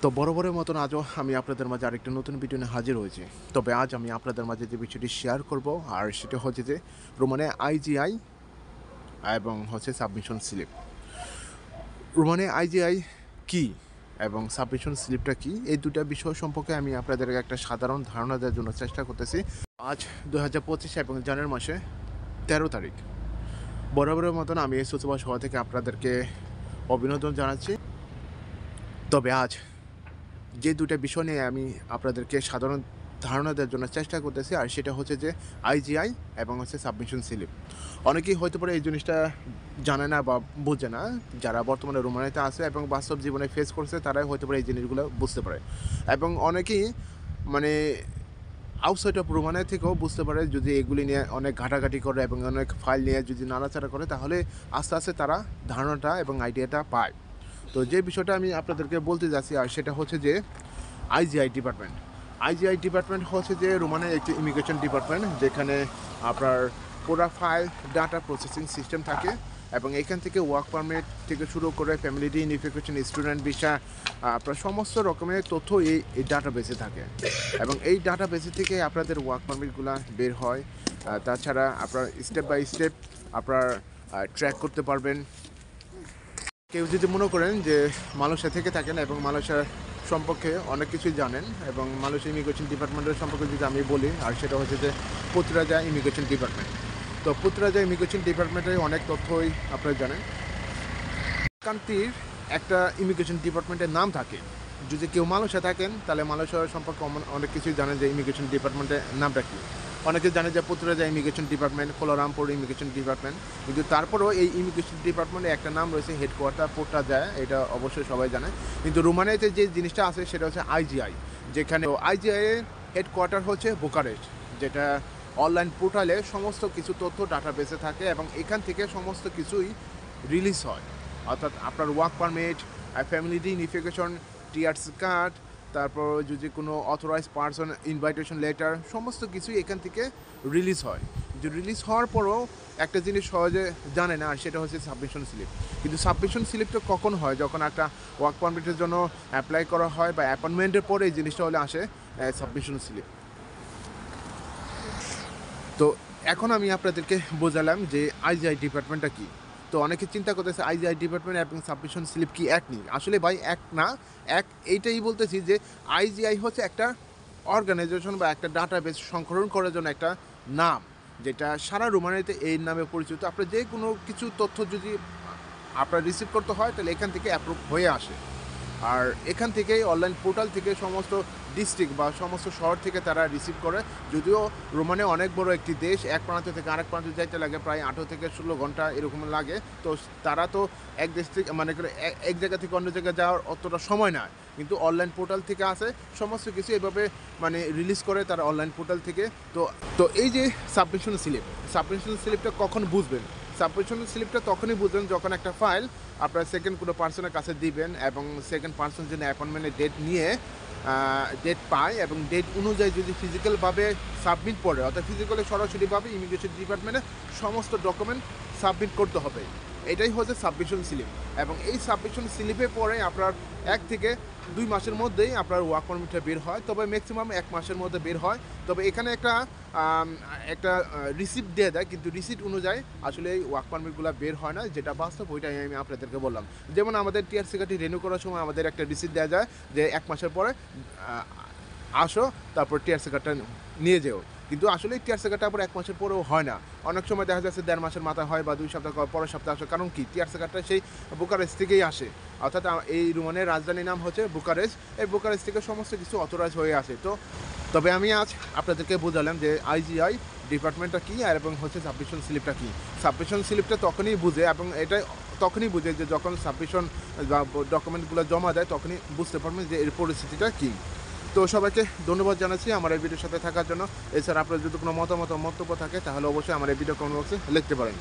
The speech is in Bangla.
তো বরাবরের মতন আজও আমি আপনাদের মাঝে আরেকটা নতুন ভিডিও নিয়ে হাজির হয়েছি। তবে আজ আমি আপনাদের মাঝে যে বিষয়টি শেয়ার করব আর সেটা হচ্ছে যে রোমানে আইজিআই এবং হচ্ছে সাবমিশন স্লিপ। রোমানে আইজিআই কি এবং সাবমিশন স্লিপটা কি, এই দুটা বিষয় সম্পর্কে আমি আপনাদেরকে একটা সাধারণ ধারণা দেওয়ার জন্য চেষ্টা করতেছি। আজ 2025 এবং জানুয়ারি মাসে 13 তারিখ। বরাবরের মতন আমি এই সুসভা সভা থেকে আপনাদেরকে অভিনন্দন জানাচ্ছি। তবে আজ যে দুটা বিষয় নিয়ে আমি আপনাদেরকে সাধারণ ধারণা দেওয়ার জন্য চেষ্টা করতেছি আর সেটা হচ্ছে যে আইজিআই এবং হচ্ছে সাবমিশন স্লিপ। অনেকেই হয়তো পারে এই জিনিসটা জানে না বা বোঝে না, যারা বর্তমানে রোমানিয়াতে আছে এবং বাস্তব জীবনে ফেস করছে তারাই হয়তো পারে এই জিনিসগুলো বুঝতে পারে। এবং অনেকেই মানে আউটসাইড অফ রোমানিয়া থেকেও বুঝতে পারে, যদি এগুলি নিয়ে অনেক ঘাটাঘাটি করে এবং অনেক ফাইল নিয়ে যদি নাড়াচাড়া করে তাহলে আস্তে আস্তে তারা ধারণাটা এবং আইডিয়াটা পায়। তো যে বিষয়টা আমি আপনাদেরকে বলতে যাচ্ছি আর সেটা হচ্ছে যে আইজিআই ডিপার্টমেন্ট। আইজিআই ডিপার্টমেন্ট হচ্ছে যে রোমানের একটি ইমিগ্রেশন ডিপার্টমেন্ট, যেখানে আপনার পুরা ফাইল ডাটা প্রসেসিং সিস্টেম থাকে এবং এখান থেকে ওয়ার্ক পারমিট থেকে শুরু করে ফ্যামিলি ইউনিফিকেশন, স্টুডেন্ট ভিসা, আপনার সমস্ত রকমের তথ্য এই ডাটা বেসে থাকে এবং এই ডাটা বেসে থেকে আপনাদের ওয়ার্ক পারমিটগুলো বের হয়। তাছাড়া আপনার স্টেপ বাই স্টেপ আপনার ট্র্যাক করতে পারবেন। কেউ যদি মনে করেন যে মালয়েশিয়া থেকে থাকেন এবং মালয়েশিয়ার সম্পর্কে অনেক কিছুই জানেন এবং মালয়েশিয়া ইমিগ্রেশন ডিপার্টমেন্টের সম্পর্কে যদি আমি বলি আর সেটা হচ্ছে যে পুত্রাজা ইমিগ্রেশন ডিপার্টমেন্ট। তো পুত্রাজা ইমিগ্রেশন ডিপার্টমেন্টে অনেক তথ্যই আপনারা জানেন। কান্ট্রির একটা ইমিগ্রেশন ডিপার্টমেন্টের নাম থাকে। যদি কেউ মালয়েশিয়া থাকেন তাহলে মালয়েশিয়া সম্পর্কে অনেক কিছুই জানেন যে ইমিগ্রেশন ডিপার্টমেন্টের নামটা কী। অনেকে জানে যে Putrajaya immigration department, Kuala Lumpur immigration department, কিন্তু তারপরেও এই ইমিগ্রেশন ডিপার্টমেন্টে একটা নাম রয়েছে হেডকোয়ার্টার পুত্রাজা, এটা অবশ্যই সবাই জানে। কিন্তু রোমানিয়াতে যে জিনিসটা আছে সেটা হচ্ছে আইজিআই, যেখানে আইজিআই এর হেডকোয়ার্টার হচ্ছে বুকারেস্ট, যেটা অনলাইন পোর্টালে সমস্ত কিছু তথ্য ডাটাবেসে থাকে এবং এখান থেকে সমস্ত কিছুই রিলিজ হয়। অর্থাৎ আপনার work permit, family unification, TRC card, তারপর যদি কোনো অথরাইজ পারসন ইনভাইটেশন লেটার, সমস্ত কিছুই এখান থেকে রিলিজ হয়। যে রিলিজ হওয়ার পরও একটা জিনিস সহজে জানে না আর সেটা হচ্ছে সাবমিশন স্লিপ। কিন্তু সাবমিশন স্লিপটা কখন হয়? যখন একটা ওয়ার্ক পারমিটের জন্য অ্যাপ্লাই করা হয় বা অ্যাপয়েন্টমেন্টের পরে এই জিনিসটা হলে আসে সাবমিশন স্লিপ। তো এখন আমি আপনাদেরকে বোঝালাম যে আইজিআই ডিপার্টমেন্টটা কী। তো অনেকে চিন্তা করতেছে আইজিআই ডিপার্টমেন্ট এবং সাবমিশন স্লিপ কি এক নেই। আসলে ভাই এক না, এক এইটাই বলতেছি যে আইজিআই হচ্ছে একটা অর্গানাইজেশন বা একটা ডাটাবেস সংকলন করার জন্য একটা নাম, যেটা সারা রোমানিয়াতে এই নামে পরিচিত। আপনার যে কোনো কিছু তথ্য যদি আপনার রিসিভ করতে হয় তাহলে এখান থেকে অ্যাপ্রুভ হয়ে আসে। আর এখান থেকেই অনলাইন পোর্টাল থেকে সমস্ত ডিস্ট্রিক্ট বা সমস্ত শহর থেকে তারা রিসিভ করে। যদিও রোমানিয়া অনেক বড় একটি দেশ, এক প্রান্ত থেকে আরেক প্রান্তে যাইতে লাগে প্রায় 18 থেকে 16 ঘন্টা এরকম লাগে। তো তারা তো এক দেশ থেকে মানে এক জায়গা থেকে অন্য জায়গায় যাওয়ার অতটা সময় না, কিন্তু অনলাইন পোর্টাল থেকে আসে সমস্ত কিছু এভাবে মানে রিলিজ করে তারা অনলাইন পোর্টাল থেকে। তো তো এই যে সাবমিশন স্লিপটা কখন বুঝবেন? সাবমিশন স্লিপটা তখনই বুঝবেন যখন একটা ফাইল আপনার সেকেন্ড কোনো পার্সনের কাছে দিবেন এবং সেকেন্ড পার্সন যেন অ্যাপয়েন্টমেন্টের ডেট নিয়ে ডেট পায় এবং ডেট অনুযায়ী যদি ফিজিক্যালভাবে সাবমিট করে, অর্থাৎ ফিজিক্যালি সরাসরিভাবে ইমিগ্রেশন ডিপার্টমেন্টে সমস্ত ডকুমেন্ট সাবমিট করতে হবে। এটাই হচ্ছে সাবমিশন স্লিপ। এবং এই সাবমিশন স্লিপে পরে আপনার 1 থেকে 2 মাসের মধ্যেই আপনার ওয়ার্ক পারমিটটা বের হয়, তবে ম্যাক্সিমাম 1 মাসের মধ্যে বের হয়। তবে এখানে একটা রিসিপ্ট দিয়ে দেয়, কিন্তু রিসিপ্ট অনুযায়ী আসলে এই ওয়ার্ক পারমিটগুলো বের হয় না, যেটা বাস্তব ওইটাই আমি আপনাদেরকে বললাম। যেমন আমাদের টিআরসি কার্ডটি রিনিউ করার সময় আমাদের একটা রিসিপ্ট দেওয়া যায় যে 1 মাসের পরে আসো তারপর টিআরসি কার্ডটা নিয়ে যেও, কিন্তু আসলে টিআরসি কার্ডটা আবার 1 মাসের পরেও হয় না। অনেক সময় দেখা যাচ্ছে 1.5 মাসের মাথায় হয় বা 2 সপ্তাহ পরের সপ্তাহে আসে। কারণ কি? টিআরসি কার্ডটা সেই বুকারেস্ট থেকেই আসে, অর্থাৎ এই রোমানের রাজধানীর নাম হচ্ছে বুকারেস্ট। এই বুকারেস্ট থেকে সমস্ত কিছু অথরাইজ হয়ে আসে। তবে আমি আজ আপনাদেরকে বোঝালাম যে আইজিআই ডিপার্টমেন্টটা কী আর এবং হচ্ছে সাবমিশন স্লিপটা কী। সাবমিশন স্লিপটা তখনই বুঝে এবং এটা তখনই বুঝে যে যখন সাবমিশন বা ডকুমেন্টগুলো জমা দেয়, তখনই বুঝতে পারবেন যে এর পরিস্থিতিটা কী। তো সবাইকে ধন্যবাদ জানাচ্ছি আমার এই ভিডিওর সাথে থাকার জন্য। এছাড়া আপনার যদি কোনো মতামত মন্তব্য থাকে তাহলে অবশ্যই আমার এই ভিডিও কমেন্ট বক্সে লিখতে পারেন।